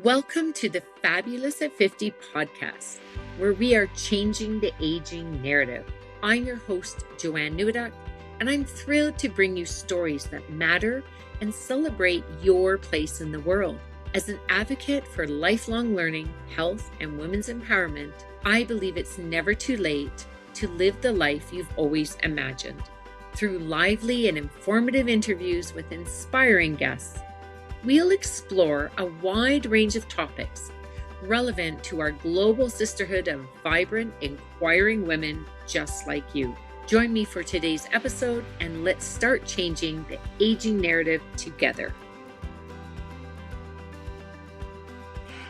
Welcome to the Fabulous at 50 podcast, where we are changing the aging narrative. I'm your host, Joanne Newduck, and I'm thrilled to bring you stories that matter and celebrate your place in the world. As an advocate for lifelong learning, health, and women's empowerment, I believe it's never too late to live the life you've always imagined. Through lively and informative interviews with inspiring guests, we'll explore a wide range of topics relevant to our global sisterhood of vibrant, inquiring women just like you. Join me for today's episode, and let's start changing the aging narrative together.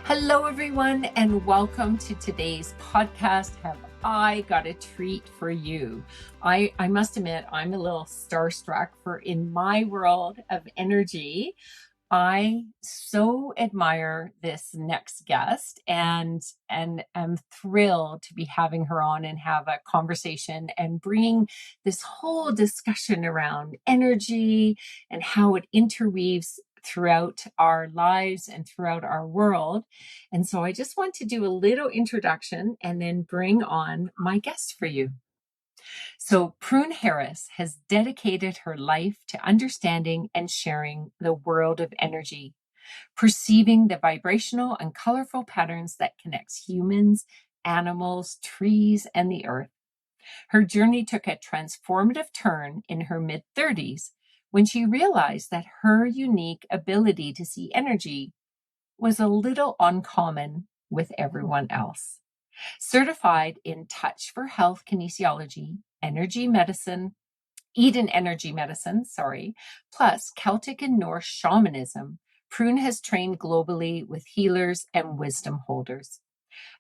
Hello, everyone, and welcome to today's podcast. Have I got a treat for you? I must admit, I'm a little starstruck, for in my world of energy, I so admire this next guest and am thrilled to be having her on and have a conversation and bring this whole discussion around energy and how it interweaves throughout our lives and throughout our world. And so I just want to do a little introduction and then bring on my guest for you. So Prune Harris has dedicated her life to understanding and sharing the world of energy, perceiving the vibrational and colorful patterns that connects humans, animals, trees, and the earth. Her journey took a transformative turn in her mid-30s when she realized that her unique ability to see energy was a little uncommon with everyone else. Certified in Touch for Health Kinesiology, Energy Medicine, Eden Energy Medicine, plus Celtic and Norse shamanism, Prune has trained globally with healers and wisdom holders.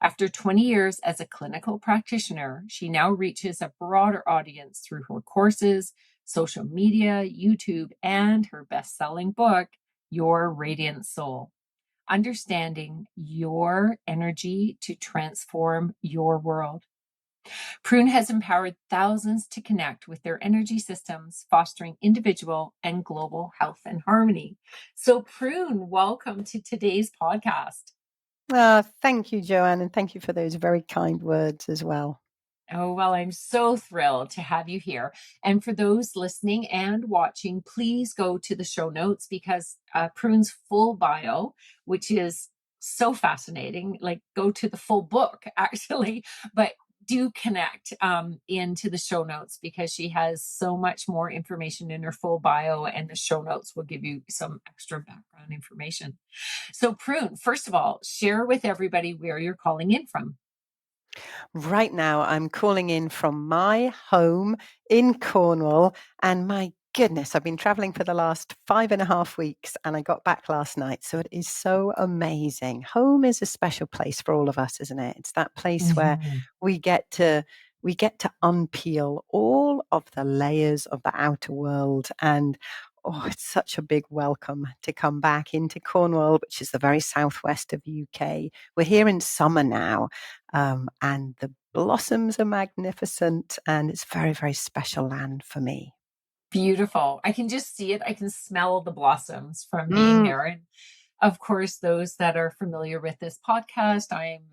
After 20 years as a clinical practitioner, she now reaches a broader audience through her courses, social media, YouTube, and her best-selling book, Your Radiant Soul: Understanding Your Energy to Transform Your World. Prune has empowered thousands to connect with their energy systems, fostering individual and global health and harmony. So, Prune, welcome to today's podcast. Thank you, Joanne, and thank you for those very kind words as well. Oh, well, I'm so thrilled to have you here. And for those listening and watching, please go to the show notes, because Prune's full bio, which is so fascinating, like go to the full book, actually, but do connect into the show notes, because she has so much more information in her full bio, and the show notes will give you some extra background information. So, Prune, first of all, share with everybody where you're calling in from. Right now, I'm calling in from my home in Cornwall, and my goodness, I've been traveling for the last 5.5 weeks, and I got back last night. So it is so amazing. Home is a special place for all of us, isn't it? It's that place where we get to unpeel all of the layers of the outer world. And it's such a big welcome to come back into Cornwall, which is the very southwest of UK. We're here in summer now, and the blossoms are magnificent, and it's very, very special land for me. Beautiful. I can just see it. I can smell the blossoms from being there. And of course, those that are familiar with this podcast, I'm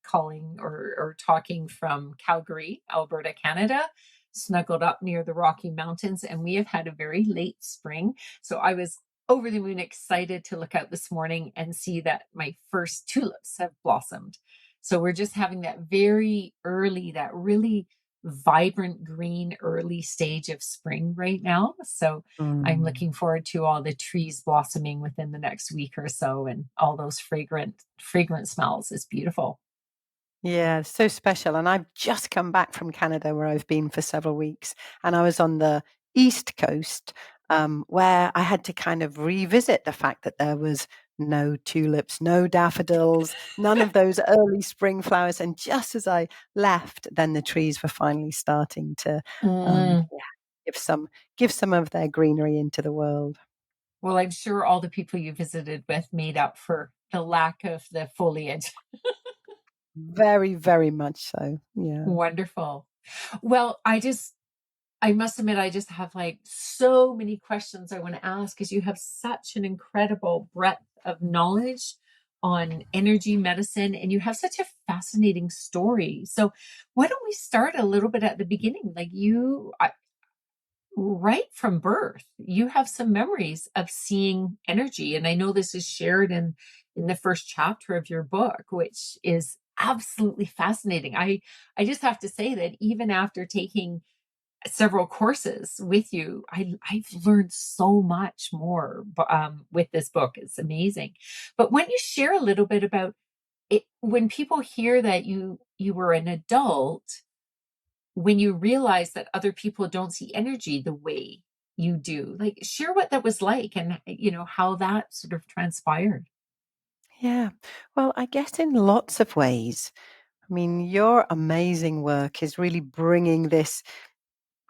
calling or talking from Calgary, Alberta, Canada, snuggled up near the Rocky Mountains. And we have had a very late spring. So I was over the moon excited to look out this morning and see that my first tulips have blossomed. So we're just having that very early, that really vibrant green early stage of spring right now. So I'm looking forward to all the trees blossoming within the next week or so, and all those fragrant smells. Is beautiful. Yeah, so special. And I've just come back from Canada, where I've been for several weeks, and I was on the East Coast, where I had to kind of revisit the fact that there was no tulips, no daffodils, none of those early spring flowers. And just as I left, then the trees were finally starting to give some of their greenery into the world. Well, I'm sure all the people you visited with made up for the lack of the foliage. Very, very much so. Yeah. Wonderful. Well, I must admit, I just have like so many questions I want to ask, because you have such an incredible breadth of knowledge on energy medicine, and you have such a fascinating story. So why don't we start a little bit at the beginning? Like right from birth, you have some memories of seeing energy. And I know this is shared in the first chapter of your book, which is absolutely fascinating. I just have to say that even after taking several courses with you, I've learned so much more with this book. It's amazing. But why don't you share a little bit about it when people hear that you were an adult, when you realize that other people don't see energy the way you do? Like, share what that was like, and how that sort of transpired. Yeah. Well, I guess in lots of ways. I mean, your amazing work is really bringing this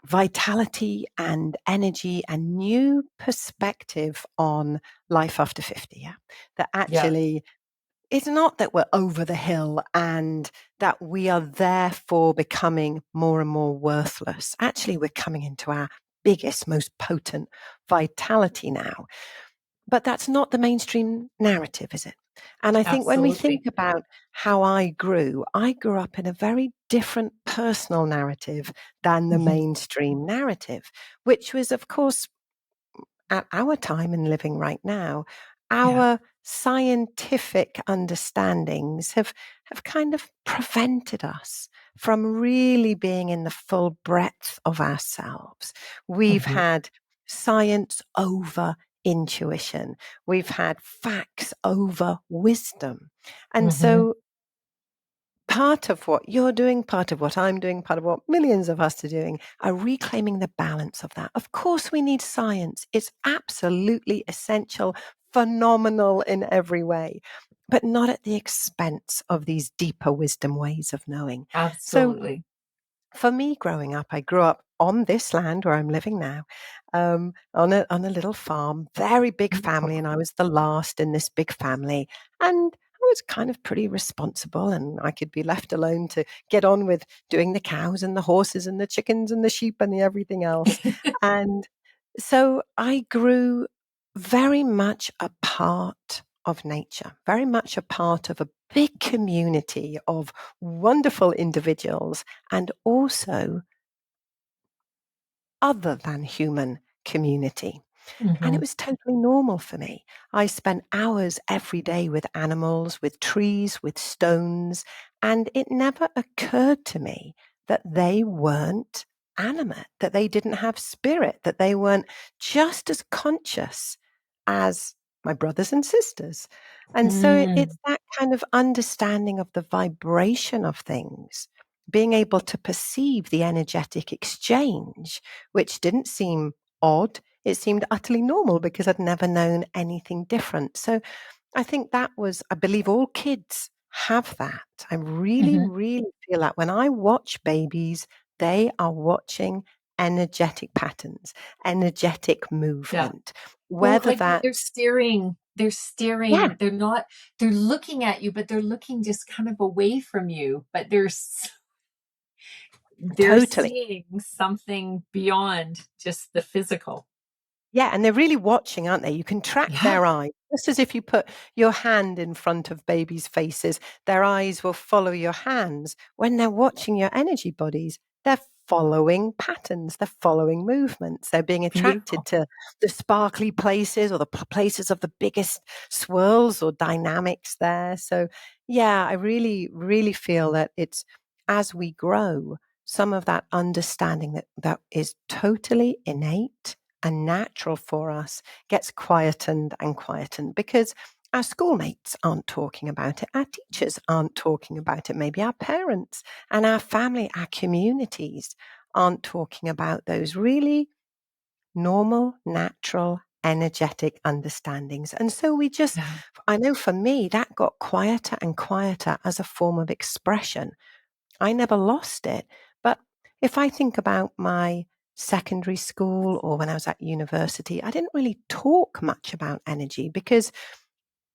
vitality and energy and new perspective on life after 50. Yeah. That Yeah. actually it's not that we're over the hill and that we are therefore becoming more and more worthless. Actually, we're coming into our biggest, most potent vitality now. But that's not the mainstream narrative, is it? And I think when we think Absolutely. about how I grew up in a very different personal narrative than the Mhm. mainstream narrative, which was, of course, at our time and living right now, Yeah. our scientific understandings have kind of prevented us from really being in the full breadth of ourselves. We've Mhm. had science over intuition. We've had facts over wisdom. And Mhm. so part of what you're doing, part of what I'm doing, part of what millions of us are doing, are reclaiming the balance of that. Of course, we need science. It's absolutely essential, phenomenal in every way, but not at the expense of these deeper wisdom ways of knowing. So Absolutely. for me, growing up, I grew up on this land where I'm living now, on a little farm, very big family, Beautiful. and I was the last in this big family, and I was kind of pretty responsible, and I could be left alone to get on with doing the cows and the horses and the chickens and the sheep and the everything else, and so I grew very much a part of nature, very much a part of a big community of wonderful individuals and also other than human community. And it Mhm. was totally normal for me. I spent hours every day with animals, with trees, with stones, and it never occurred to me that they weren't animate, that they didn't have spirit, that they weren't just as conscious as my brothers and sisters. And so it's Mm. that kind of understanding of the vibration of things, being able to perceive the energetic exchange, which didn't seem odd. It seemed utterly normal because I'd never known anything different. So I think that was, I believe all kids have that. I really, Mhm. really feel that when I watch babies, they are watching energetic patterns, energetic Yeah. movement, Well, whether like they're that's, staring, they're yeah, staring, they're looking at you, but they're looking just kind of away from you, but they're totally. seeing something beyond just the physical. Yeah, and they're really watching, aren't they? You can track Yeah. their eyes. Just as if you put your hand in front of babies' faces, their eyes will follow your hands. When they're watching your energy bodies, they're following patterns, they're following movements, they're being attracted Beautiful. to the sparkly places or the places of the biggest swirls or dynamics there. So, yeah, I really, really feel that it's as we grow, some of that understanding that is totally innate and natural for us gets quietened and quietened because our schoolmates aren't talking about it, our teachers aren't talking about it, maybe our parents and our family, our communities aren't talking about those really normal, natural, energetic understandings. And so we just, Yeah. I know for me, that got quieter and quieter as a form of expression. I never lost it. But if I think about my secondary school or when I was at university, I didn't really talk much about energy because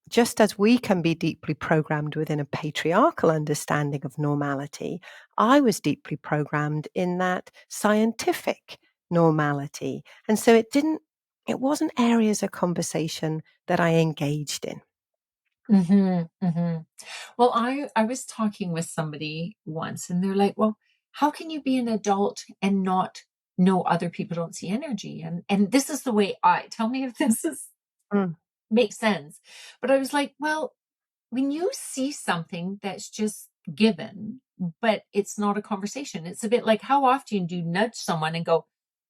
just as we can be deeply programmed within a patriarchal understanding of normality, I was deeply programmed in that scientific normality. And so it wasn't areas of conversation that I engaged in. Well, I was talking with somebody once and they're like, "Well, how can you be an adult and not know other people don't see energy?" And this is the way I tell me if this is Mm. makes sense. But I was like, "Well, when you see something that's just given, but it's not a conversation, it's a bit like how often do you nudge someone and go,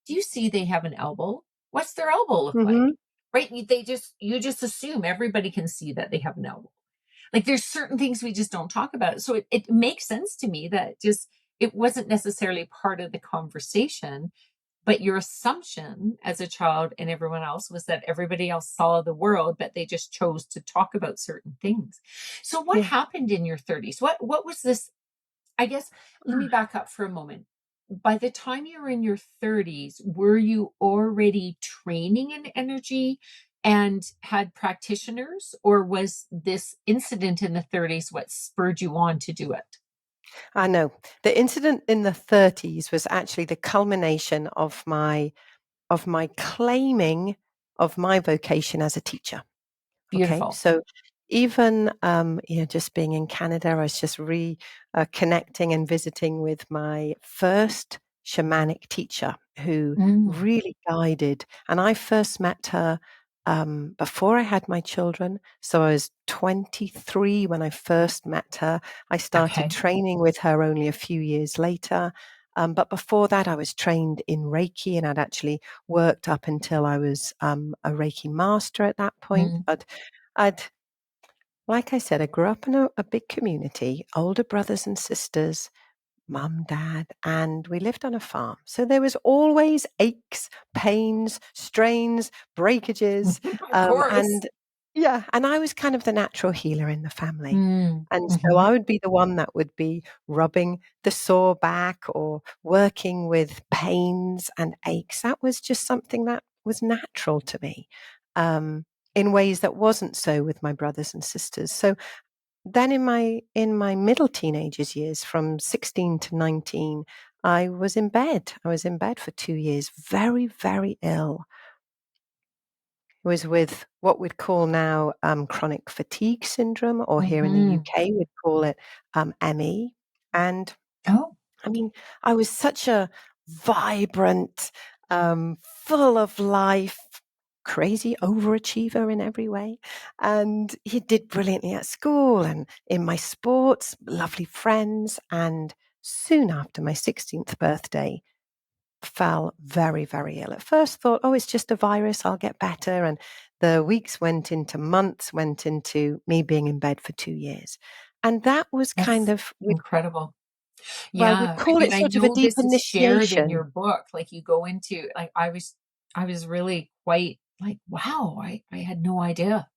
do you see they have an elbow? What's their elbow look like?" Mhm. Right? You just assume everybody can see that they have an elbow. Like there's certain things we just don't talk about. So it makes sense to me that just it wasn't necessarily part of the conversation, but your assumption as a child and everyone else was that everybody else saw the world, but they just chose to talk about certain things. So what Yeah. happened in your 30s? What was this? I guess let me back up for a moment. By the time you were in your 30s, were you already training in energy and had practitioners, or was this incident in the 30s what spurred you on to do it? I know. The incident in the 30s was actually the culmination of my claiming of my vocation as a teacher. Okay, Beautiful. so even just being in Canada, I was just connecting and visiting with my first shamanic teacher, who Mm, really guided. And I first met her before I had my children. So I was 23 when I first met her. I started okay. training with her only a few years later. But before that, I was trained in Reiki, and I'd actually worked up until I was a Reiki master at that point. Mm, But I'd, like I said, I grew up in a big community, older brothers and sisters, mum, dad, and we lived on a farm. So there was always aches, pains, strains, breakages, of course. and yeah, and I was kind of the natural healer in the family. Mm, And so hmm. I would be the one that would be rubbing the sore back or working with pains and aches. That was just something that was natural to me, um, in ways that wasn't so with my brothers and sisters. So then in my middle teenagers years, from 16 to 19, I was in bed. I was in bed for 2 years, very, very ill. I was with what we'd call now chronic fatigue syndrome, or here in the Hmm. UK, we'd call it ME. And Oh, I mean, I was such a vibrant, full of life, crazy overachiever in every way. And he did brilliantly at school and in my sports, lovely friends. And soon after my 16th birthday, fell very, very ill. At first thought, oh, it's just a virus, I'll get better. And the weeks went into months, went into me being in bed for 2 years. And that was kind that's of, incredible. we'd Yeah, I call mean, it I sort of a know deep this is shared in initiation. your book. Like you go into like I was really quite like, wow, I had no idea.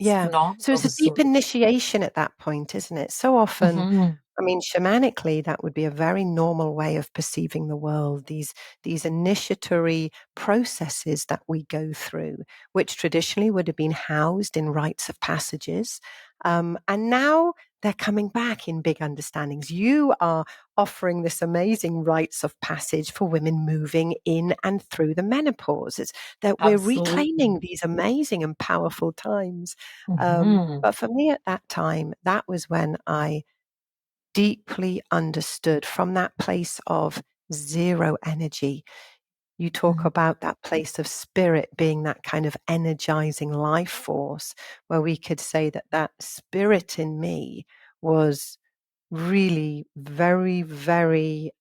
It's Yeah. So phenomenal it's a the deep story. initiation at that point, isn't it? So often, Hmm. I mean, shamanically, that would be a very normal way of perceiving the world. These initiatory processes that we go through, which traditionally would have been housed in rites of passages, and now they're coming back in big understandings. You are offering this amazing rites of passage for women moving in and through the menopause. It's that we're Absolutely. reclaiming these amazing and powerful times. Hmm. But for me at that time, that was when I deeply understood from that place of zero energy. You talk about that place of spirit being that kind of energizing life force, where we could say that that spirit in me was really very, very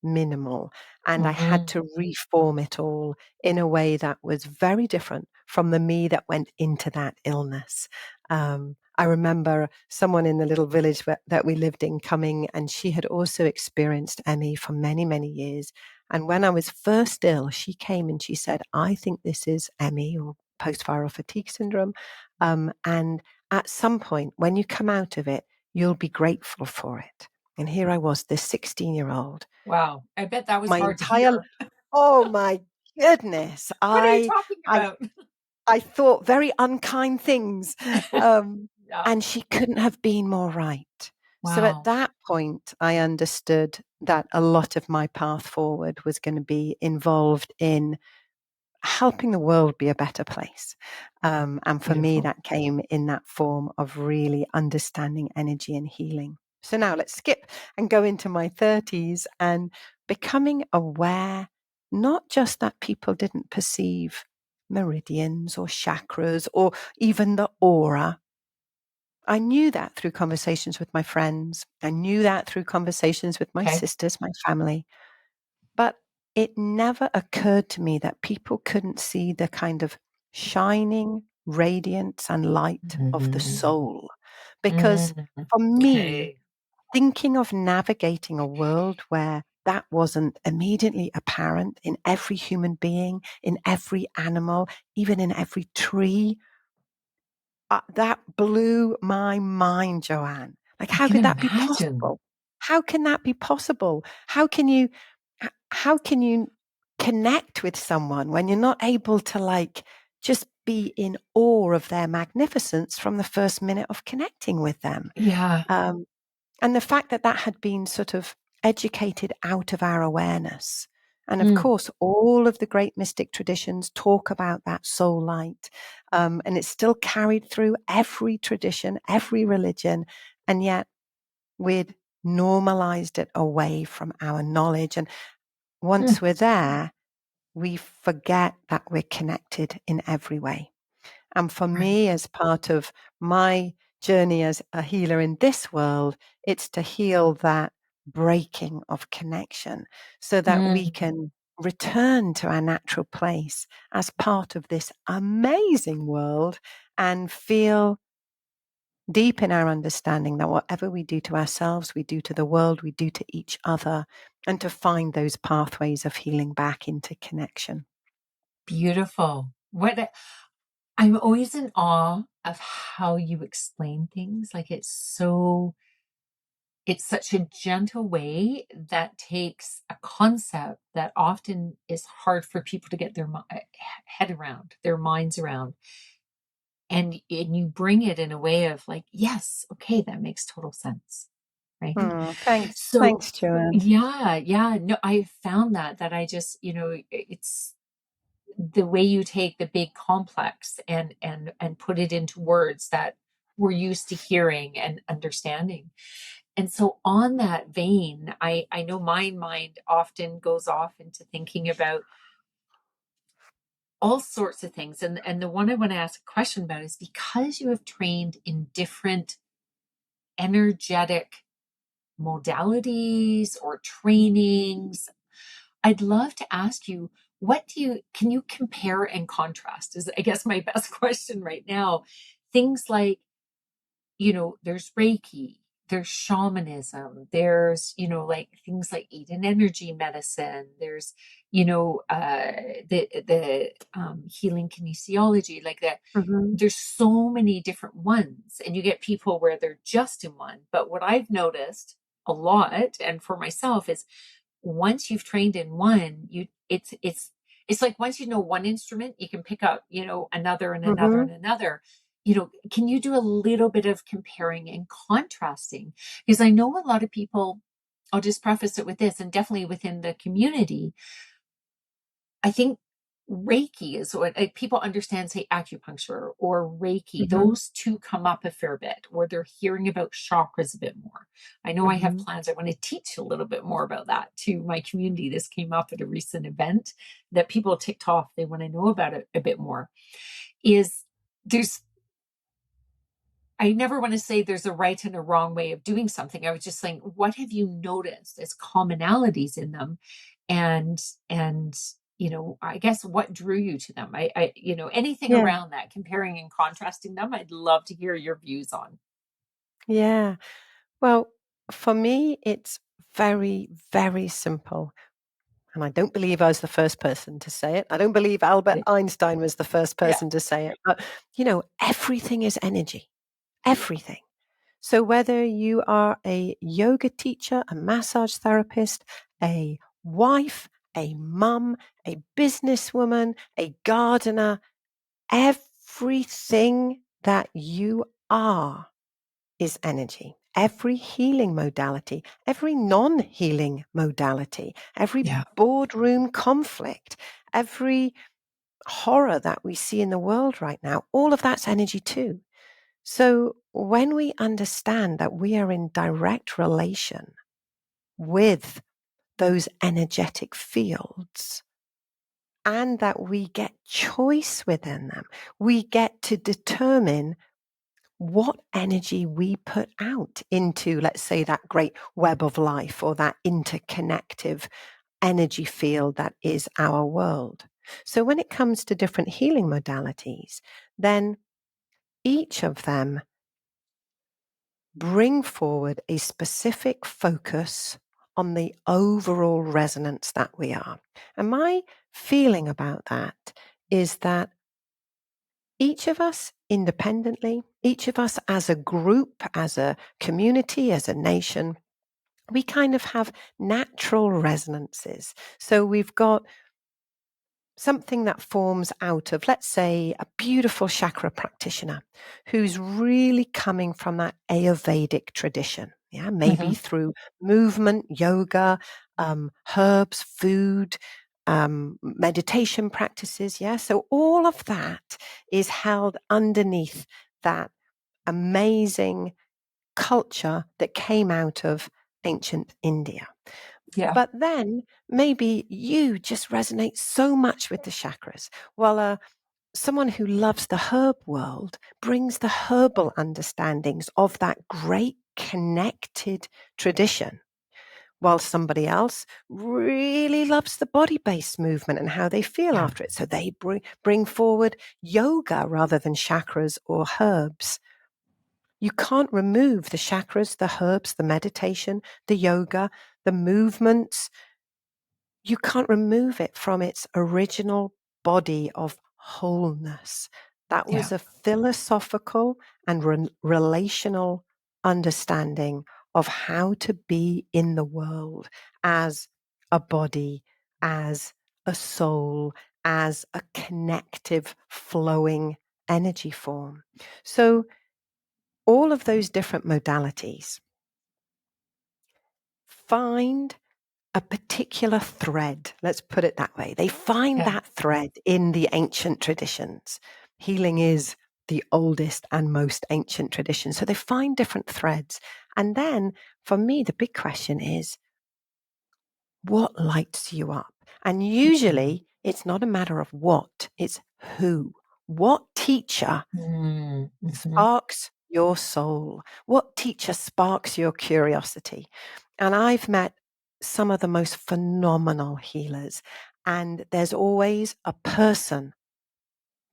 minimal. And I had Hmm. to reform it all in a way that was very different from the me that went into that illness. I remember someone in the little village that we lived in coming, and she had also experienced ME for many, many years. And when I was first ill, she came and she said, I think this is ME, or post viral fatigue syndrome. And at some point, when you come out of it, you'll be grateful for it. And here I was, this 16-year-old. Wow. I bet that was My hard to entire hear. Oh my goodness. What are you talking I about? I thought very unkind things. Um, Yeah. and she couldn't have been more right. So at Wow. that point, I understood that a lot of my path forward was going to be involved in helping the world be a better place. And for me, Beautiful. that came in that form of really understanding energy and healing. So now let's skip and go into my 30s and becoming aware, not just that people didn't perceive meridians or chakras or even the aura. I knew that through conversations with my friends. I knew that through conversations with my Okay. sisters, my family. But it never occurred to me that people couldn't see the kind of shining radiance and light of the Mm, soul. Because for me, okay. thinking of navigating a world where that wasn't immediately apparent in every human being, in every animal, even in every tree, that blew my mind, Joanne. Like, I how can could that be imagine. possible? How can that be possible? How can you connect with someone when you're not able to like just be in awe of their magnificence from the first minute of connecting with them? Yeah. Um, and the fact that that had been sort of educated out of our awareness. And of Mm, course, all of the great mystic traditions talk about that soul light. And it's still carried through every tradition, every religion. And yet we'd normalized it away from our knowledge. And once mm, we're there, we forget that we're connected in every way. And for right. me, as part of my journey as a healer in this world, it's to heal that breaking of connection so that we Mm, can return to our natural place as part of this amazing world and feel deep in our understanding that whatever we do to ourselves, we do to the world, we do to each other, and to find those pathways of healing back into connection. beautiful. I'm always in awe of how you explain things. Like it's such a gentle way that takes a concept that often is hard for people to get their head around, their minds around. And you bring it in a way of like, yes, okay, that makes total sense. Right. Oh, thanks. So Thanks, Joanne. yeah, no, I found that I just, it's the way you take the big complex and put it into words that we're used to hearing and understanding. And so on that vein, I know my mind often goes off into thinking about all sorts of things. And the one I want to ask a question about is because you have trained in different energetic modalities or trainings, I'd love to ask you, can you compare and contrast? Is I guess my best question right now. Things like, there's Reiki, there's shamanism, there's, like things like Eden energy medicine, there's, the healing kinesiology, like that. Mhm, There's so many different ones, and you get people where they're just in one. But what I've noticed a lot, and for myself, is once you've trained in one, it's like once you know one instrument, you can pick up, another and another mhm. and another. Can you do a little bit of comparing and contrasting? Because I know a lot of people, I'll just preface it with this, and definitely within the community, I think Reiki is what people understand, say acupuncture or Reiki. Mhm, Those two come up a fair bit, or they're hearing about chakras a bit more. I know I have mhm. plans. I want to teach a little bit more about that to my community. This came up at a recent event that people ticked off. They want to know about it a bit more. Is there's I never want to say there's a right and a wrong way of doing something. I was just saying, what have you noticed as commonalities in them? And and I guess what drew you to them? Anything Yeah, around that, comparing and contrasting them, I'd love to hear your views on. yeah. Well, for me, it's very, very simple. And I don't believe I was the first person to say it. I don't believe Albert Einstein was the first Yeah. person to say it. But, everything is energy, everything. So whether you are a yoga teacher, a massage therapist, a wife, a mum, a businesswoman, a gardener, everything that you are is energy. Every healing modality, every non healing modality, every Yeah. boardroom conflict, every horror that we see in the world right now, all of that's energy too. So when we understand that we are in direct relation with those energetic fields and that we get choice within them, we get to determine what energy we put out into, let's say, that great web of life or that interconnective energy field that is our world. So when it comes to different healing modalities, then each of them bring forward a specific focus on the overall resonance that we are. And my feeling about that is that each of us independently, each of us as a group, as a community, as a nation, we kind of have natural resonances. So we've got something that forms out of, let's say, a beautiful chakra practitioner who's really coming from that Ayurvedic tradition. Yeah, maybe Hmm. through movement, yoga, herbs, food, meditation practices. Yeah, so all of that is held underneath that amazing culture that came out of ancient India. Yeah. But then maybe you just resonate so much with the chakras. While someone who loves the herb world brings the herbal understandings of that great connected tradition. While somebody else really loves the body based movement and how they feel Yeah. after it. So they bring forward yoga rather than chakras or herbs. You can't remove the chakras, the herbs, the meditation, the yoga, the movements. You can't remove it from its original body of wholeness. That Yeah. was a philosophical and relational understanding of how to be in the world as a body, as a soul, as a connective, flowing energy form. So, all of those different modalities find a particular thread. Let's put it that way. They find Yeah. that thread in the ancient traditions. Healing is the oldest and most ancient tradition. So they find different threads. And then for me, the big question is what lights you up? And usually it's not a matter of what, it's who. What teacher Mm-hmm. sparks your soul? What teacher sparks your curiosity? And I've met some of the most phenomenal healers, and there's always a person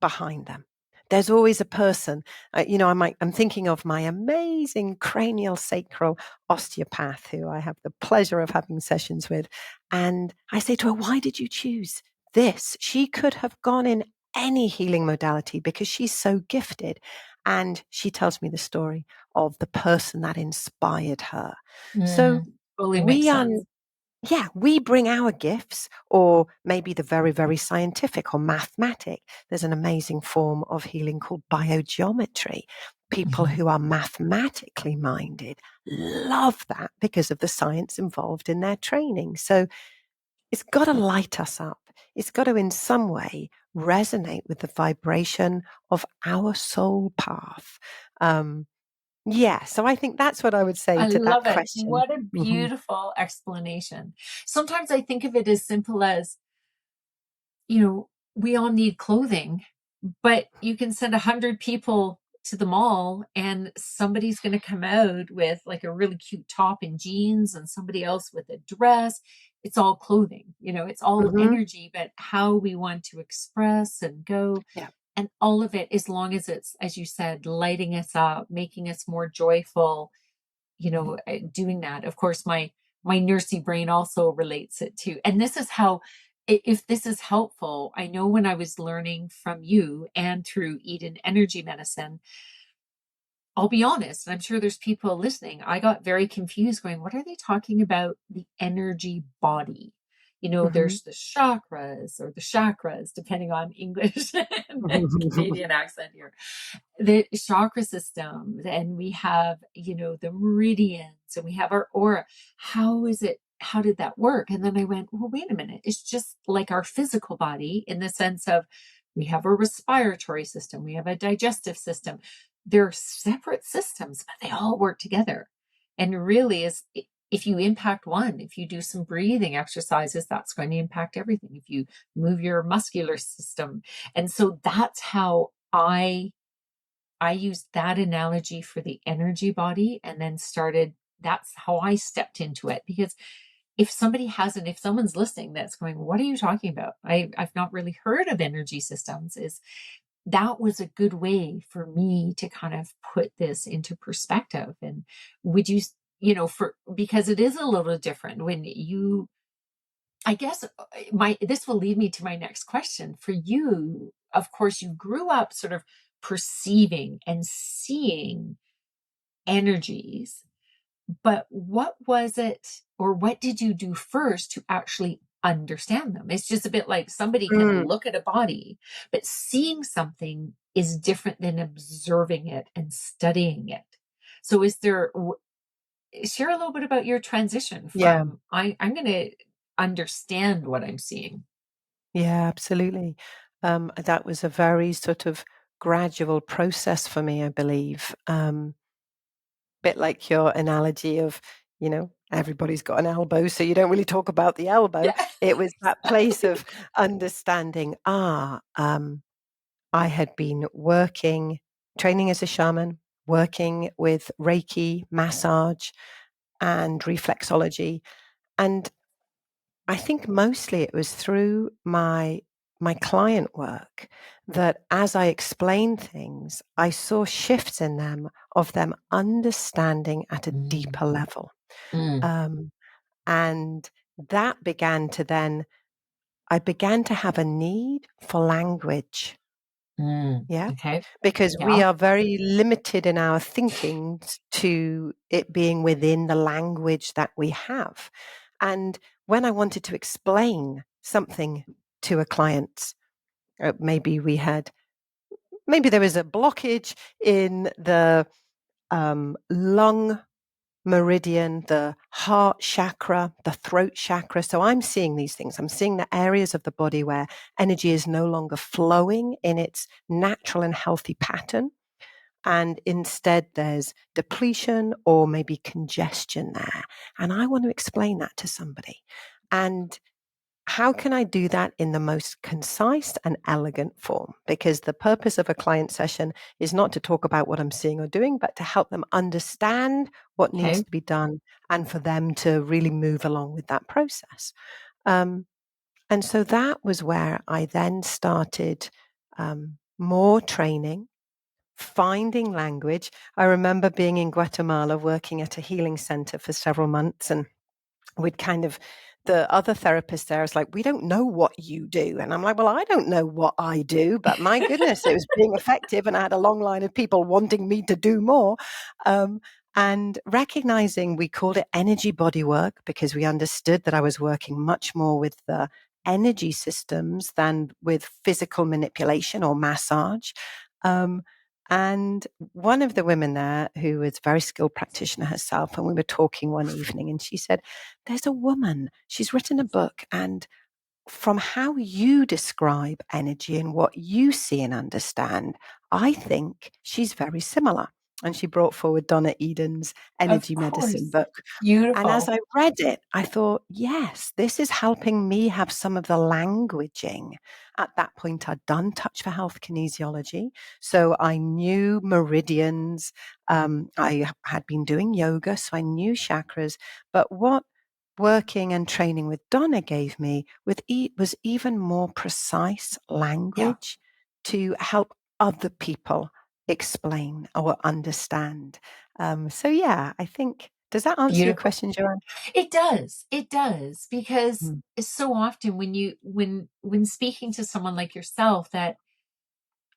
behind them. There's always a person. I'm thinking of my amazing cranial sacral osteopath who I have the pleasure of having sessions with. And I say to her, why did you choose this? She could have gone in any healing modality because she's so gifted. And she tells me the story of the person that inspired her. So Totally makes we are sense. yeah, we bring our gifts, or maybe the very, very scientific or mathematic. There's an amazing form of healing called biogeometry. People Mhm. who are mathematically minded love that because of the science involved in their training. So it's got to light us up. It's got to, in some way, resonate with the vibration of our soul path. Um, yeah, so I think that's what I would say I to that love it. question. What a Mhm. beautiful explanation. Sometimes I think of it as simple as, we all need clothing, but you can send 100 people to the mall and somebody's going to come out with like a really cute top and jeans and somebody else with a dress. It's all clothing, it's all Mhm. energy, but how we want to express and go. Yeah. And all of it, as long as it's, as you said, lighting us up, making us more joyful, doing that. Of course, my nursey brain also relates it to, and this is how, if this is helpful, I know when I was learning from you and through Eden Energy Medicine, I'll be honest, and I'm sure there's people listening, I got very confused going, what are they talking about? The energy body. Mhm. There's the chakras or the chakras, depending on English and Canadian accent here, the chakra system, and we have, the meridians, and we have our aura. How did that work? And then I went, well, wait a minute, it's just like our physical body in the sense of we have a respiratory system, we have a digestive system. They're separate systems, but they all work together. And really, is if you impact one, if you do some breathing exercises, that's going to impact everything. If you move your muscular system. And so that's how I used that analogy for the energy body, and then that's how I stepped into it. Because if someone's listening that's going, what are you talking about? I've not really heard of energy systems. That was a good way for me to kind of put this into perspective. And would you, because it is a little different when you, I guess this will lead me to my next question for you. Of course, you grew up sort of perceiving and seeing energies, but what was it, or what did you do first to actually understand them? It's just a bit like somebody can Mm, look at a body, but seeing something is different than observing it and studying it. So share a little bit about your transition yeah, from I'm going to understand what I'm seeing. yeah, absolutely. That was a very sort of gradual process for me, I believe. Bit like your analogy of, everybody's got an elbow, so you don't really talk about the elbow. Yeah. It was that place of understanding, I had been training as a shaman, working with Reiki, massage, and reflexology. And I think mostly it was through my client work that as I explained things, I saw shifts in them of them understanding at a Mm, deeper level. mm, Um, and that began to then, I began to have a need for language. Yeah. okay. Because we Yeah. are very limited in our thinking to it being within the language that we have. And when I wanted to explain something to a client, maybe maybe there was a blockage in the lung meridian, the heart chakra, the throat chakra. So I'm seeing these things. I'm seeing the areas of the body where energy is no longer flowing in its natural and healthy pattern. And instead, there's depletion or maybe congestion there. And I want to explain that to somebody. And how can I do that in the most concise and elegant form? Because the purpose of a client session is not to talk about what I'm seeing or doing, but to help them understand what needs Okay. to be done and for them to really move along with that process. Um, and so that was where I then started more training, finding language. I remember being in Guatemala working at a healing center for several months, and we'd kind of, the other therapist there was like, we don't know what you do. And I'm like, well, I don't know what I do, but my goodness, it was being effective. And I had a long line of people wanting me to do more. Um, and recognizing, we called it energy body work because we understood that I was working much more with the energy systems than with physical manipulation or massage. Um, and one of the women there, who was a very skilled practitioner herself, and we were talking one evening, and she said, there's a woman, she's written a book, and from how you describe energy and what you see and understand, I think she's very similar. And she brought forward Donna Eden's Of energy medicine course. book. And as Beautiful. I read it, I thought, yes, this is helping me have some of the languaging. At that point, I'd done Touch for Health kinesiology. So I knew meridians. I had been doing yoga, so I knew chakras. But what working and training with Donna gave me was even more precise Yeah. language to help other people explain or understand. So yeah, I think, does that answer your Beautiful. question, Joanne? It does. It does. Because Mm. so often when speaking to someone like yourself that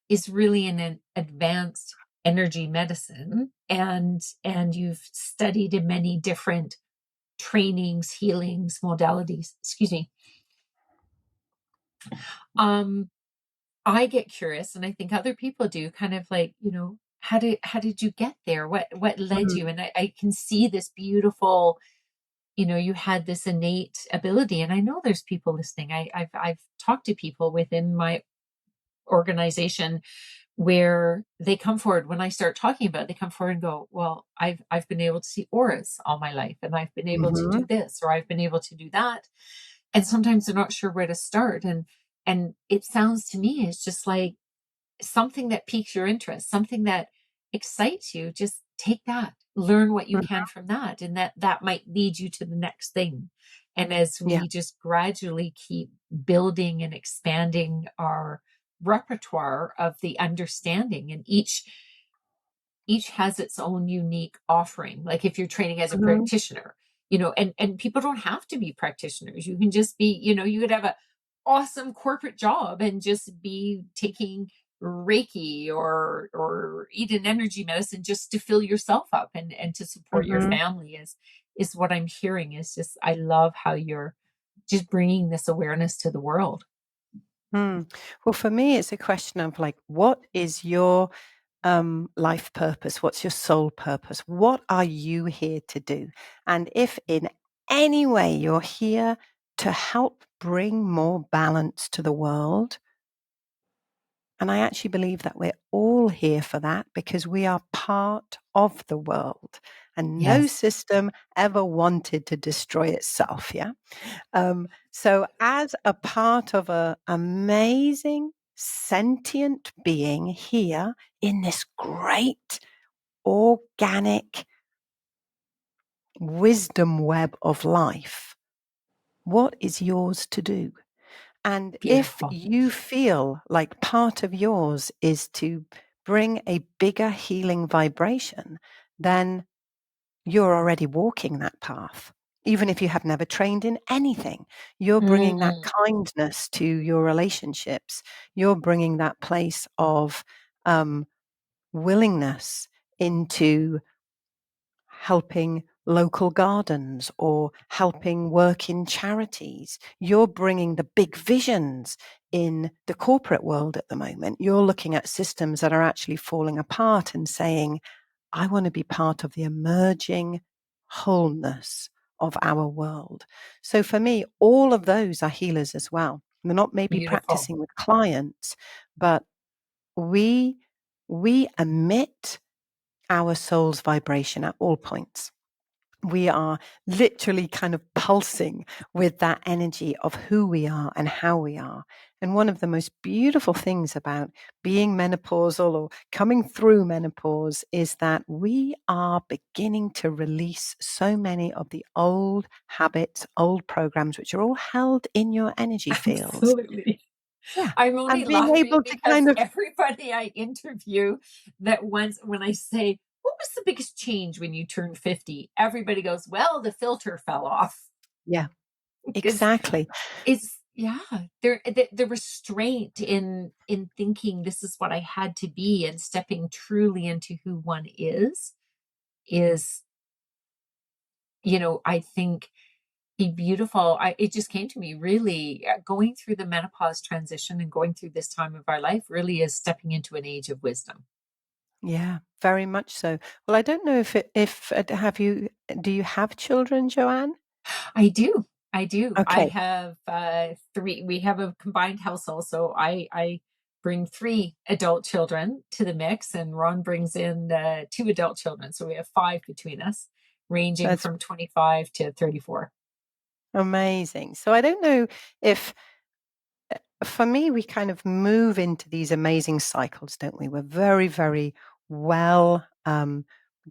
is really in an advanced energy medicine, and you've studied in many different trainings, healings, modalities, excuse me. Um, I get curious, and I think other people do, kind of like, how did you get there? What led Mm. you? And I can see this beautiful, you had this innate ability. And I know there's people listening. I've talked to people within my organization where they come forward when I start talking about it, they come forward and go, well, I've been able to see auras all my life, and I've been able to do Mhm. this, or I've been able to do that. And sometimes they're not sure where to start. And it sounds to me, it's just like something that piques your interest, something that excites you. Just take that, learn what you can Mhm. from that, and that might lead you to the next thing. And as Yeah. we just gradually keep building and expanding our repertoire of the understanding, and each has its own unique offering. Like if you're training as a Mhm. practitioner, and people don't have to be practitioners. You can just be, you could have a awesome corporate job and just be taking Reiki or eat an energy medicine just to fill yourself up and to support your Mhm. family is what I'm hearing. Is just, I love how you're just bringing this awareness to the world. Mm. Well, for me, it's a question of like, what is your life purpose? What's your soul purpose? What are you here to do? And if in any way you're here to help bring more balance to the world, and I actually believe that we're all here for that because we are part of the world and no Yes. system ever wanted to destroy itself. Yeah. So, as a part of a amazing sentient being here in this great organic wisdom web of life, what is yours to do? And if Beautiful. you feel like part of yours is to bring a bigger healing vibration, then you're already walking that path. Even if you have never trained in anything, you're bringing that Mm, kindness to your relationships. You're bringing that place of um, willingness into helping local gardens or helping work in charities. You're bringing the big visions in the corporate world at the moment. You're looking at systems that are actually falling apart and saying, I want to be part of the emerging wholeness of our world. So for me, all of those are healers as well. They're not maybe beautiful. practicing with clients, but we we emit our soul's vibration at all points. We are literally kind of pulsing with that energy of who we are and how we are. And one of the most beautiful things about being menopausal or coming through menopause is that we are beginning to release so many of the old habits, old programs, which are all held in your energy fields. Absolutely. Yeah. I'm only And being laughing able to because kind of, everybody I interview, that once when I say, what was the biggest change when you turned 50? Everybody goes, well, the filter fell off. yeah, Because exactly. it's, yeah, the restraint in thinking this is what I had to be and stepping truly into who one is, I think beautiful. It just came to me really, going through the menopause transition and going through this time of our life really is stepping into an age of wisdom. Yeah, very much so. Well, I don't know if have you do you have children, Joanne? I do. I do. I Okay, have three. We have a combined household, so I bring three adult children to the mix, and Ron brings in two adult children. So we have five between us, ranging that's from 25 to 34. amazing. So I don't know if for me we kind of move into these amazing cycles, don't we? We're very, very well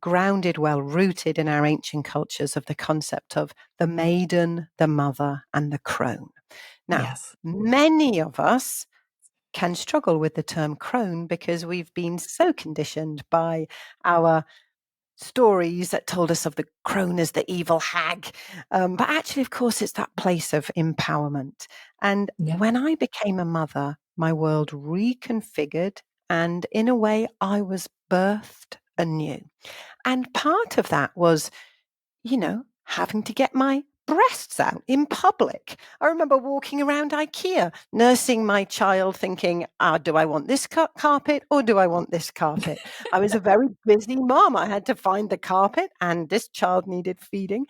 grounded, well rooted in our ancient cultures of the concept of the maiden, the mother, and the crone. Now, Yes. many of us can struggle with the term crone because we've been so conditioned by our stories that told us of the crone as the evil hag. But actually, of course, it's that place of empowerment. And Yeah. when I became a mother, my world reconfigured. And in a way, I was birthed anew. And part of that was, having to get my breasts out in public. I remember walking around IKEA, nursing my child, thinking, do I want this carpet or do I want this carpet? I was a very busy mom. I had to find the carpet, and this child needed feeding.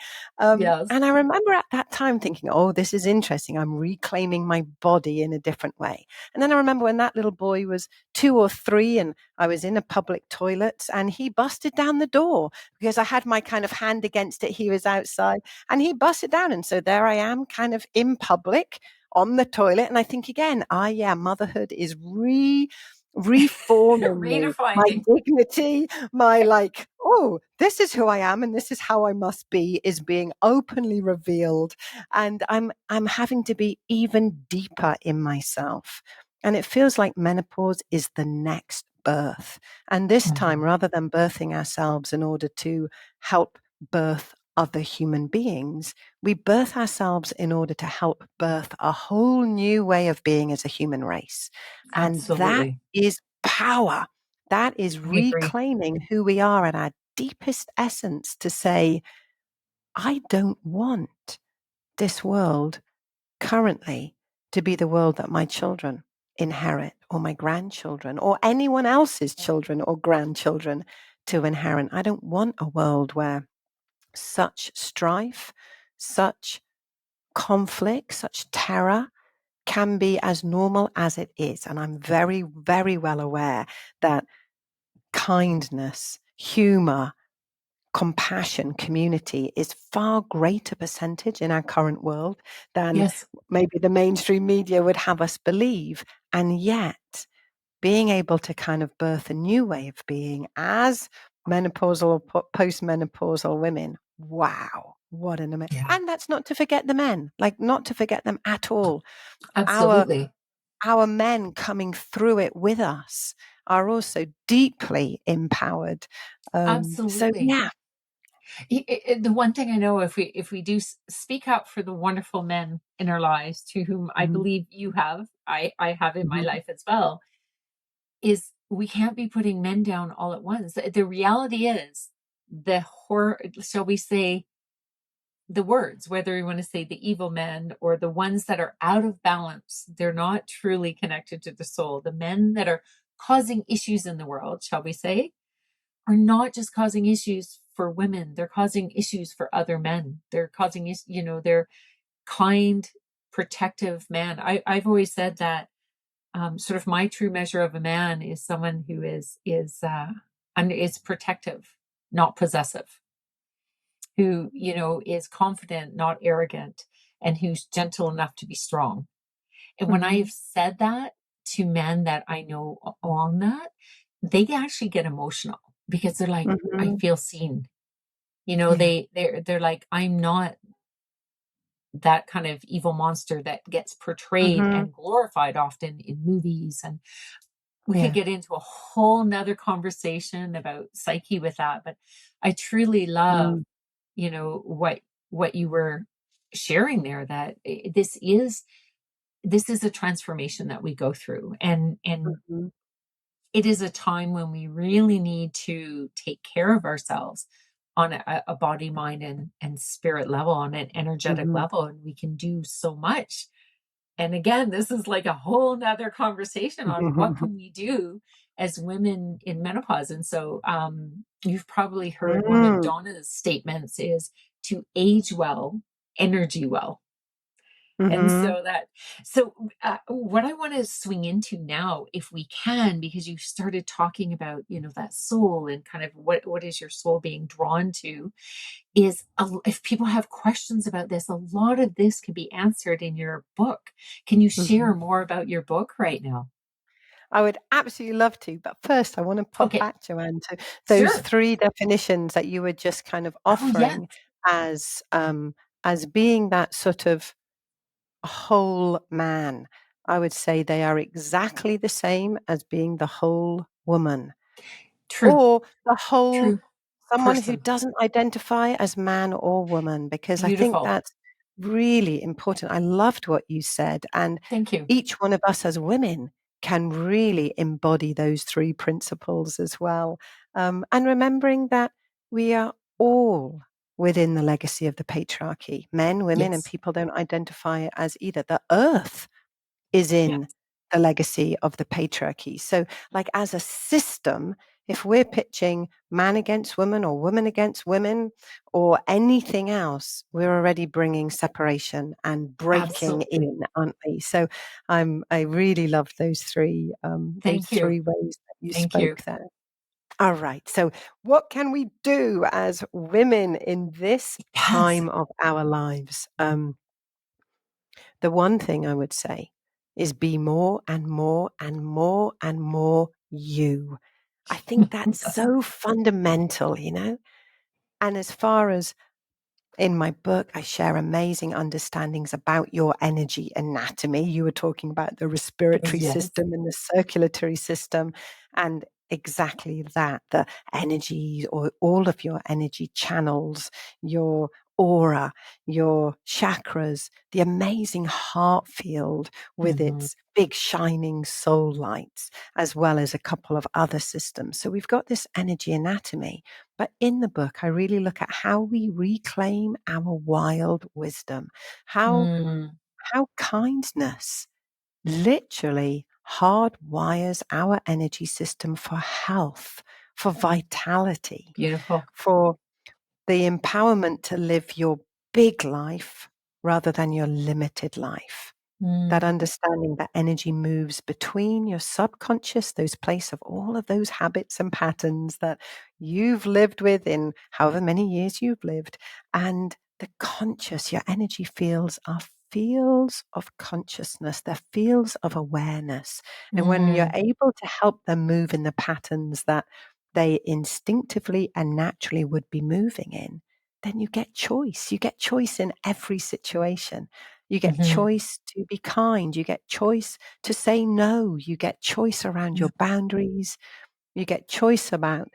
Yes. And I remember at that time thinking, oh, this is interesting. I'm reclaiming my body in a different way. And then I remember when that little boy was 2 or 3 and I was in a public toilet and he busted down the door because I had my kind of hand against it. He was outside and he busted down. And so there I am kind of in public on the toilet. And I think again, yeah, motherhood is reforming me, my Redefining. dignity, my like, oh, this is who I am and this is how I must be, is being openly revealed. And I'm having to be even deeper in myself. And it feels like menopause is the next birth. And this time, Mhm. rather than birthing ourselves in order to help birth other human beings, we birth ourselves in order to help birth a whole new way of being as a human race. And that Absolutely. is power. That is I agree. reclaiming who we are at our deepest essence to say, I don't want this world currently to be the world that my children inherit, or my grandchildren, or anyone else's children or grandchildren to inherit. I don't want a world where such strife, such conflict, such terror can be as normal as it is. And I'm very, very well aware that kindness, humor, compassion, community is far greater percentage in our current world than Yes. maybe the mainstream media would have us believe. And yet, being able to kind of birth a new way of being as menopausal or postmenopausal women, wow, what an amazing. Yeah. And that's not to forget the men, like not to forget them at all. Our Absolutely. our men coming through it with us are also deeply empowered. So Absolutely. yeah. The one thing I know, if we do speak up for the wonderful men in our lives, to whom I Mhm, believe you have, I have in my mhm, life as well, is we can't be putting men down all at once. The reality is the horror, shall we say, the words, whether you want to say the evil men or the ones that are out of balance, they're not truly connected to the soul. The men that are causing issues in the world, shall we say, are not just causing issues for women. They're causing issues for other men. They're causing, they're kind, protective man. I've always said that sort of my true measure of a man is someone who and is protective, not possessive, who is confident, not arrogant, and who's gentle enough to be strong. And when I have mhm, said that to men that I know on that, they actually get emotional because they're like, I mhm. feel seen. Yeah. They're like, I'm not that kind of evil monster that gets portrayed Mhm. and glorified often in movies. And we could Yeah. get into a whole nother conversation about psyche with that. But I truly love, Mm, what you were sharing there, that this is a transformation that we go through, and mhm, it is a time when we really need to take care of ourselves on a body, mind, and spirit level, on an energetic mhm. level, and we can do so much. And again, this is like a whole nother conversation on what can we do as women in menopause. And so you've probably heard one of Mm, Donna's statements is to age well, energy well. And mhm, what I want to swing into now, if we can, because you started talking about, that soul and kind of what is your soul being drawn to, is if people have questions about this, a lot of this can be answered in your book. Can you share mhm. more about your book right now? I would absolutely love to, but first I want to pop Okay, back, Joanne, to those sure. 3 definitions that you were just kind of Oh, yes. offering as, as being that sort of whole man. I would say they are exactly the same as being the whole woman. True, Or the whole true someone who person. doesn't identify as man or woman, because I think Beautiful. that's really important. I loved what you said, and Thank you. each one of us as women can really embody those 3 principles as well. And remembering that we are all within the legacy of the patriarchy. Men, women, and Yes. people don't identify as either. The earth is in Yes. the legacy of the patriarchy. So, like as a system, if we're pitching man against woman or woman against women or anything else, we're already bringing separation and breaking Absolutely. in, aren't we? So, I really love those Thank you. three ways that you Thank you. spoke there. All right. So, what can we do as women in this Yes. time of our lives? The one thing I would say is be more and more and more and more you. I think that's Yes. so fundamental, you know? And as far as in my book, I share amazing understandings about your energy anatomy. You were talking about the respiratory Yes. system and the circulatory system, and exactly that the energy or all of your energy channels, your aura, your chakras, the amazing heart field with Mhm. its big shining soul lights, as well as a couple of other systems. So we've got this energy anatomy. But in the book, I really look at how we reclaim our wild wisdom, how Mm. how kindness literally hardwires our energy system for health, for vitality, Beautiful. for the empowerment to live your big life rather than your limited life. That Mm. understanding that energy moves between your subconscious, those place of all of those habits and patterns that you've lived with in however many years you've lived, and the conscious, your energy fields are fields of consciousness, they're fields of awareness. And when you're Mm. able to help them move in the patterns that they instinctively and naturally would be moving in, then you get choice. You get choice in every situation. You get Mhm. choice to be kind. You get choice to say no. You get choice around Yeah. your boundaries. You get choice about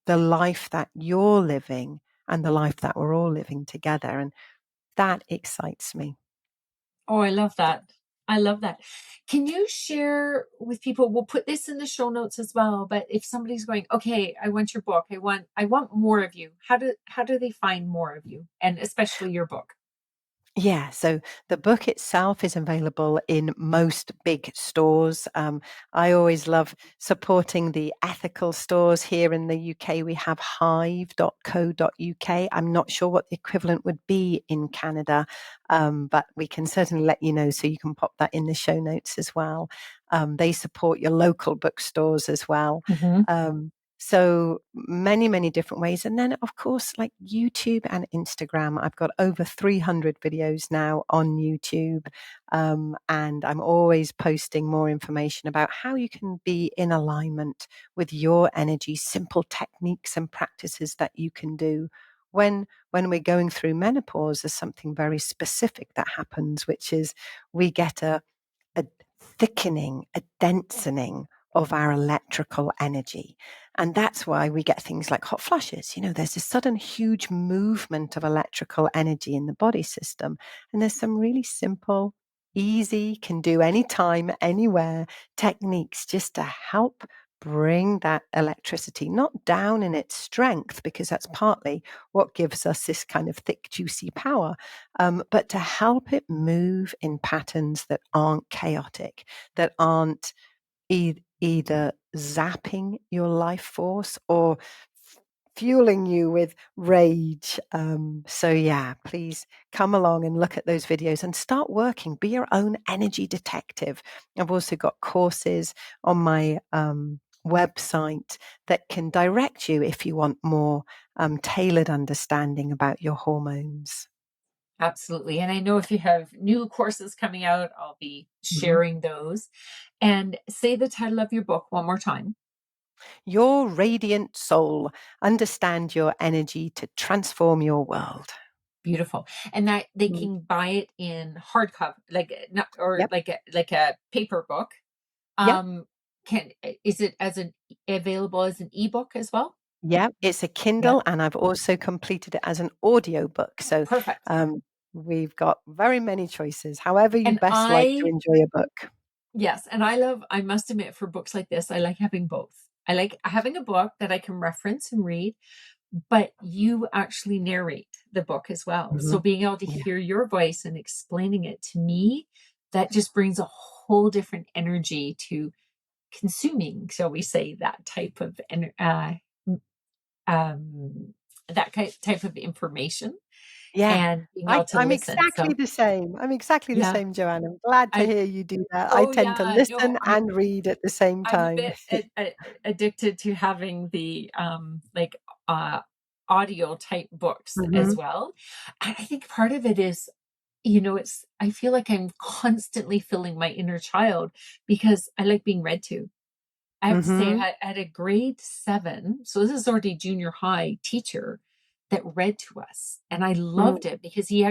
the life that you're living and the life that we're all living together. And that excites me. Oh, I love that. I love that. Can you share with people, we'll put this in the show notes as well, but if somebody's going, okay, I want your book. I want more of you. How do they find more of you? And especially your book? Yeah, so the book itself is available in most big stores. I always love supporting the ethical stores here in the UK. We have hive.co.uk. I'm not sure what the equivalent would be in Canada, but we can certainly let you know so you can pop that in the show notes as well. They support your local bookstores as well. Hmm. Um, so many, many different ways. And then, of course, like YouTube and Instagram, I've got over 300 videos now on YouTube. And I'm always posting more information about how you can be in alignment with your energy, simple techniques and practices that you can do. When we're going through menopause, there's something very specific that happens, which is we get a thickening, a densening of our electrical energy. And that's why we get things like hot flushes. You know, there's a sudden huge movement of electrical energy in the body system. And there's some really simple, easy, can do anytime, anywhere techniques just to help bring that electricity not down in its strength, because that's partly what gives us this kind of thick, juicy power, but to help it move in patterns that aren't chaotic, that aren't either zapping your life force or fueling you with rage. So, yeah, please come along and look at those videos and start working. Be your own energy detective. I've also got courses on my website that can direct you if you want more tailored understanding about your hormones. Absolutely. And I know if you have new courses coming out, I'll be Mhm. sharing those. And say the title of your book one more time. Your radiant soul. Understand your energy to transform your world. Beautiful. And that they Mm. can buy it in hardcover, like not, or Yep. like a paper book. Yep. Um, is it available as an ebook as well? Yep. It's a Yeah. Kindle, and I've also completed it as an audio book. So Perfect. um, we've got very many choices, however you And best like to I enjoy a book. Yes, and I must admit, for books like this, I like having both. I like having a book that I can reference and read, but you actually narrate the book as well. So Mhm. being able to Yeah. hear your voice and explaining it to me, that just brings a whole different energy to consuming, shall we say, that type of um, type of information Yeah. and being able to I'm listen. exactly So the same. I'm exactly the yeah, same, Joanne. I'm glad to I hear you do that. I oh tend to yeah, no, listen and read at the same I'm a time. bit addicted to having the like uh audio type books as Mhm. well. And I think part of it is, you know, it's I feel like I'm constantly filling my inner child because I like being read to. I have to say, Mhm. at a grade 7, so this is already junior high teacher that read to us. And I Mm. loved it because he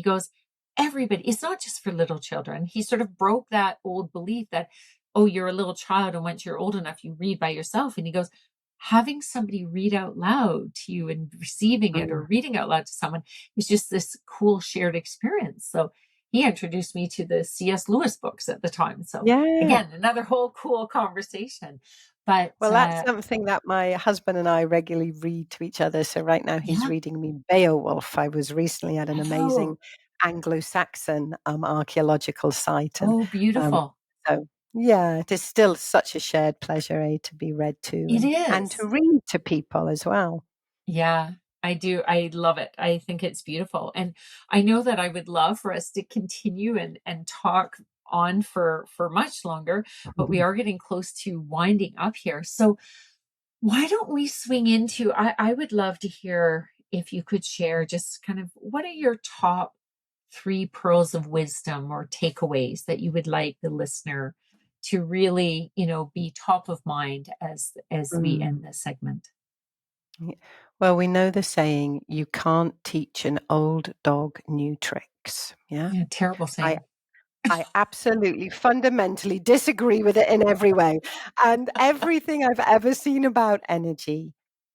goes, everybody, it's not just for little children. He sort of broke that old belief that, oh, you're a little child, and once you're old enough, you read by yourself. And he goes, having somebody read out loud to you and receiving it or Mm. reading out loud to someone is just this cool shared experience. So he introduced me to the C.S. Lewis books at the time. So Yeah. again, another whole cool conversation. But Well, that's something that my husband and I regularly read to each other. So right now he's yeah. reading me Beowulf. I was recently at an Oh, amazing Anglo-Saxon archaeological site, and oh, um, beautiful. so yeah, it is still such a shared pleasure, to be read to It and to is. read to people as well. Yeah, I do. I love it. I think it's beautiful. And I know that I would love for us to continue and talk on for much longer, but we are getting close to winding up here. So why don't we swing into I would love to hear if you could share just kind of what are your top 3 pearls of wisdom or takeaways that you would like the listener to really, you know, be top of mind as we Mm. end this segment. Yeah. Well, we know the saying, you can't teach an old dog new tricks. Yeah. Yeah, terrible I saying. I absolutely fundamentally disagree with it in every way. And everything I've ever seen about energy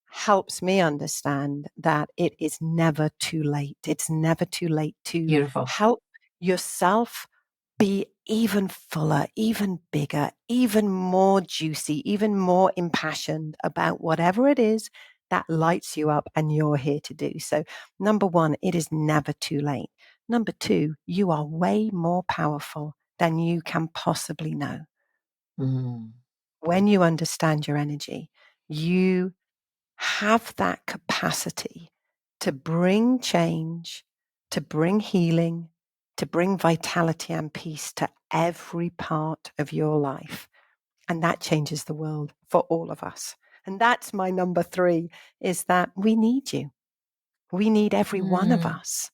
helps me understand that it is never too late. It's never too late to Beautiful. help yourself be even fuller, even bigger, even more juicy, even more impassioned about whatever it is that lights you up and you're here to do. So, number one, it is never too late. Number two, you are way more powerful than you can possibly know. Mm. When you understand your energy, you have that capacity to bring change, to bring healing, to bring vitality and peace to every part of your life. And that changes the world for all of us. And that's my number three, is that we need you. We need every one of Mm. us.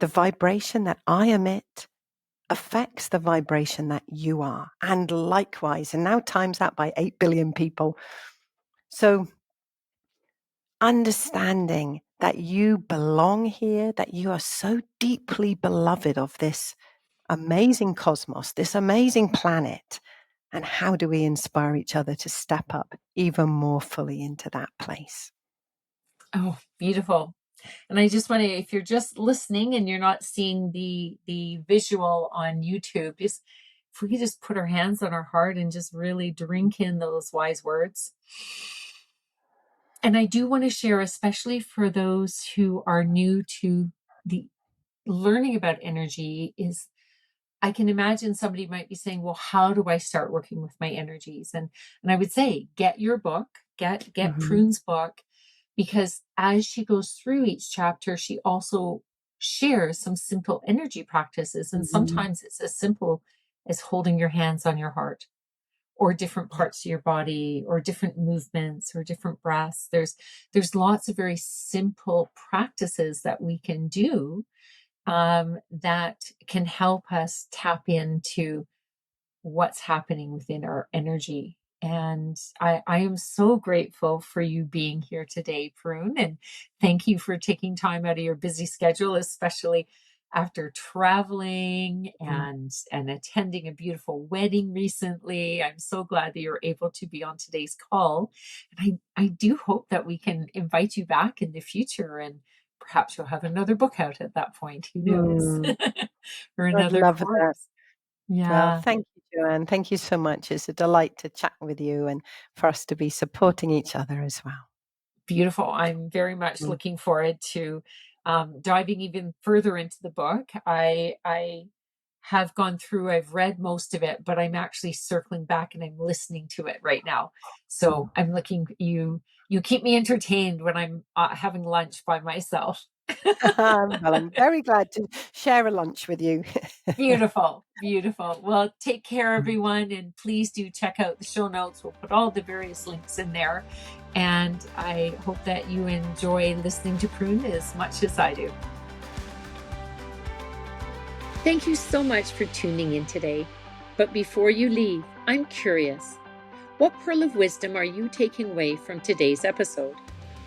The vibration that I emit affects the vibration that you are, and likewise. And now times that by 8 billion people. So understanding that you belong here, that you are so deeply beloved of this amazing cosmos, this amazing planet. And how do we inspire each other to step up even more fully into that place? Oh, beautiful. And I just want to, if you're just listening and you're not seeing the visual on YouTube, just if we could just put our hands on our heart and just really drink in those wise words. And I do want to share, especially for those who are new to the learning about energy, is I can imagine somebody might be saying, well, how do I start working with my energies? And I would say, get your book, get Hmm. Prune's book, because as she goes through each chapter, she also shares some simple energy practices. And Hmm. sometimes it's as simple as holding your hands on your heart or different Yeah. parts of your body or different movements or different breaths. There's lots of very simple practices that we can do that can help us tap into what's happening within our energy. And I am so grateful for you being here today, Prune. And thank you for taking time out of your busy schedule, especially after traveling Mm. and attending a beautiful wedding recently. I'm so glad that you're able to be on today's call. And I do hope that we can invite you back in the future and perhaps you'll have another book out at that point. Who knows? Mm. Or I'd another love that. course. Well, Yeah. thank you, Joanne. Thank you so much. It's a delight to chat with you and for us to be supporting each other as well. Beautiful. I'm very much Mm. looking forward to diving even further into the book. I have gone through, I've read most of it, but I'm actually circling back and I'm listening to it right now. So I'm looking, you keep me entertained when I'm having lunch by myself. Well, I'm very glad to share a lunch with you. Beautiful, beautiful. Well, take care, everyone, and please do check out the show notes. We'll put all the various links in there. And I hope that you enjoy listening to Prune as much as I do. Thank you so much for tuning in today. But before you leave, I'm curious. What pearl of wisdom are you taking away from today's episode?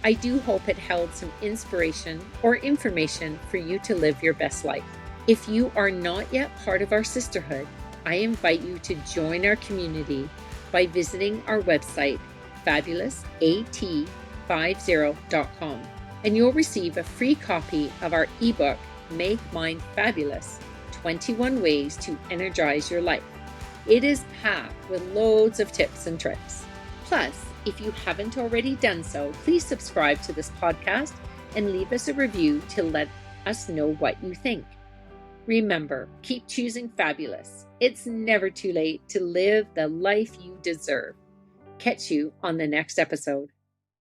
I do hope it held some inspiration or information for you to live your best life. If you are not yet part of our sisterhood, I invite you to join our community by visiting our website, fabulousat50.com, and you'll receive a free copy of our ebook, Make Mine Fabulous, 21 Ways to Energize Your Life. It is packed with loads of tips and tricks. Plus, if you haven't already done so, please subscribe to this podcast and leave us a review to let us know what you think. Remember, keep choosing fabulous. It's never too late to live the life you deserve. Catch you on the next episode.